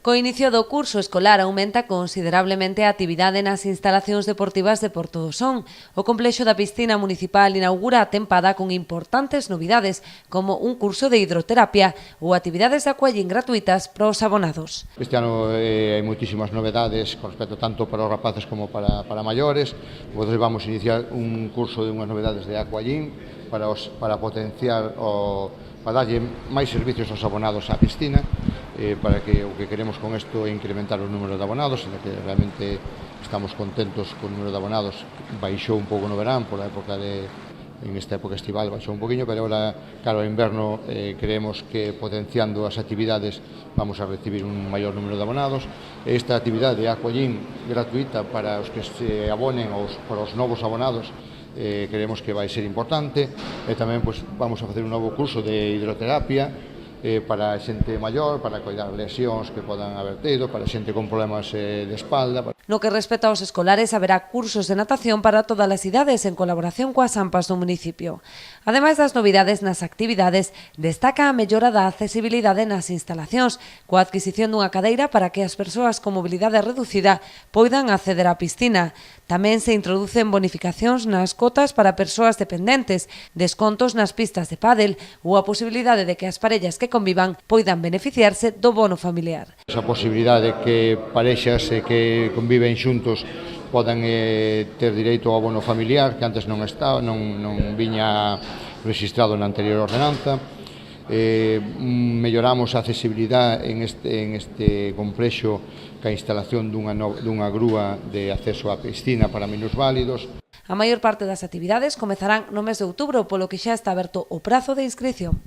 Co inicio do curso escolar aumenta considerablemente a actividade nas instalacións deportivas de Porto do Son. O complexo da piscina municipal inaugura a tempada con importantes novidades, como un curso de hidroterapia ou actividades de aquagym gratuitas para os abonados. Este ano hai moitísimas novedades con respecto tanto para os rapaces como para maiores. Entón vamos a iniciar un curso de unhas novedades de aquagym para potenciar para darlle máis servicios aos abonados á piscina, para que o que queremos con isto é incrementar o número de abonados, en que realmente estamos contentos con o número de abonados. Baixou un pouco no verán, por a época en esta época estival baixou un poquinho, pero agora, claro, ao inverno creemos que potenciando as actividades vamos a recibir un maior número de abonados. Esta actividade de aquagym gratuita para os que se abonen para os novos abonados creemos que vai ser importante, e tamén vamos a facer un novo curso de hidroterapia para a xente maior, para coidar lesións que podan haber tido, para a xente con problemas de espalda. No que respecta aos escolares, haberá cursos de natación para todas as idades en colaboración coas AMPAs do municipio. Ademais das novidades nas actividades, destaca a mellora da accesibilidade nas instalacións, coa adquisición dunha cadeira para que as persoas con mobilidade reducida poidan acceder á piscina. Tamén se introducen bonificacións nas cotas para persoas dependentes, descontos nas pistas de pádel ou a posibilidade de que as parellas que convivan poidan beneficiarse do bono familiar. Esa posibilidade de que parexas que conviven xuntos podan ter direito ao bono familiar, que antes non viña registrado na anterior ordenanza. Melloramos a accesibilidade en este complexo ca instalación dunha grúa de acceso á piscina para minusválidos. A maior parte das actividades comezarán no mes de outubro, polo que xa está aberto o prazo de inscrición.